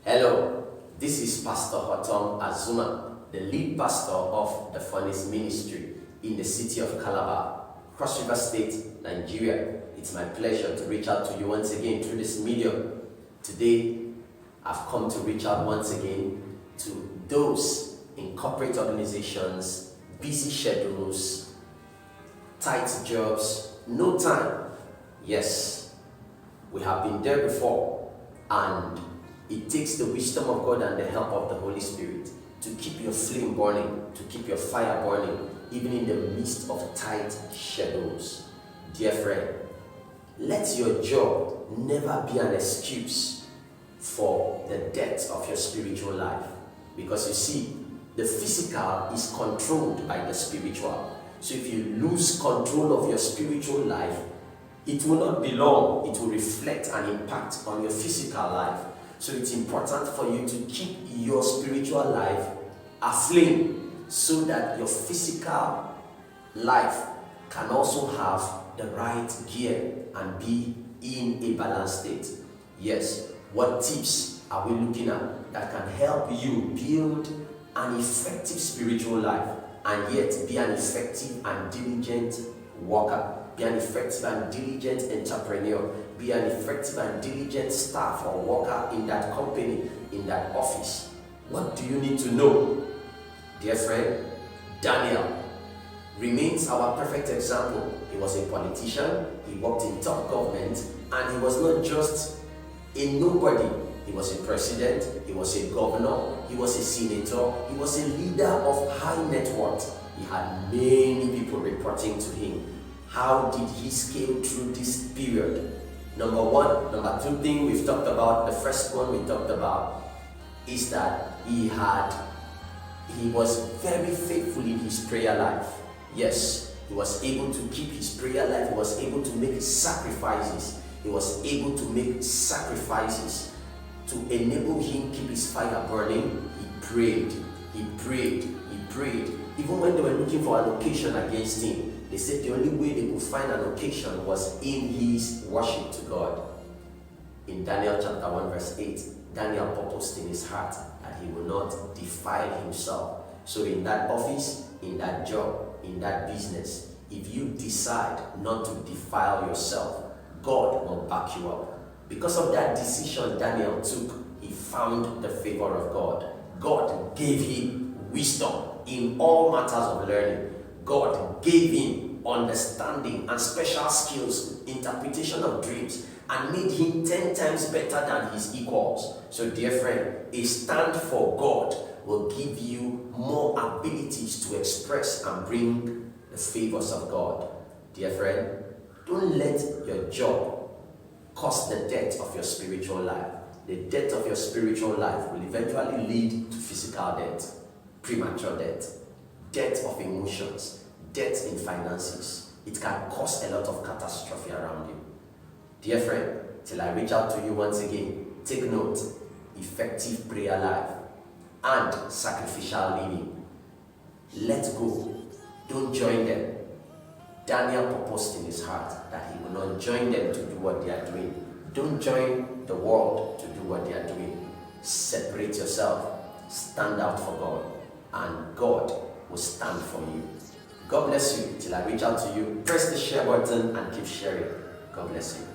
Hello, this is Pastor Hotom Azuma, the lead pastor of the Furnace Ministry in the city of Calabar, Cross River State, Nigeria. It's my pleasure to reach out to you once again through this medium. Today, I've come to reach out once again to those in corporate organizations, busy schedules, tight jobs, no time. Yes, we have been there before, and it takes the wisdom of God and the help of the Holy Spirit to keep your flame burning, to keep your fire burning, even in the midst of tight schedules. Dear friend, let your job never be an excuse for the death of your spiritual life. Because you see, the physical is controlled by the spiritual. So if you lose control of your spiritual life, it will not be long. It will reflect and impact on your physical life. So it's important for you to keep your spiritual life aflame so that your physical life can also have the right gear and be in a balanced state. Yes, what tips are we looking at that can help you build an effective spiritual life and yet be an effective and diligent worker? Be an effective and diligent entrepreneur. Be an effective and diligent staff or worker in that company, in that office. What do you need to know? Dear friend, Daniel remains our perfect example. He was a politician, he worked in top government, and he was not just a nobody. He was a president, he was a governor, he was a senator, he was a leader of high net worth. He had many people reporting to him. How did he scale through this period? Number two thing we've talked about, the first one we talked about, is that he was very faithful in his prayer life. Yes, he was able to keep his prayer life. He was able to make sacrifices. He was able to make sacrifices to enable him keep his fire burning. He prayed, he prayed, he prayed. Even when they were looking for a location against him, they said the only way they could find an occasion was in his worship to God. In Daniel chapter 1 verse 8, Daniel purposed in his heart that he will not defile himself. So in that office, in that job, in that business, if you decide not to defile yourself, God will back you up. Because of that decision Daniel took, he found the favor of God. God gave him wisdom in all matters of learning. God gave him understanding and special skills, interpretation of dreams, and made him 10 times better than his equals. So dear friend, a stand for God will give you more abilities to express and bring the favors of God. Dear friend, don't let your job cause the death of your spiritual life. The death of your spiritual life will eventually lead to physical death, premature death, death of emotions, death in finances. It can cause a lot of catastrophe around you. Dear friend, till I reach out to you once again, take note: effective prayer life and sacrificial living. Let go. Don't join them. Daniel purposed in his heart that he will not join them to do what they are doing. Don't join the world to do what they are doing. Separate yourself. Stand out for God, and God will stand for you. God bless you. Till I reach out to you, press the share button and keep sharing. God bless you.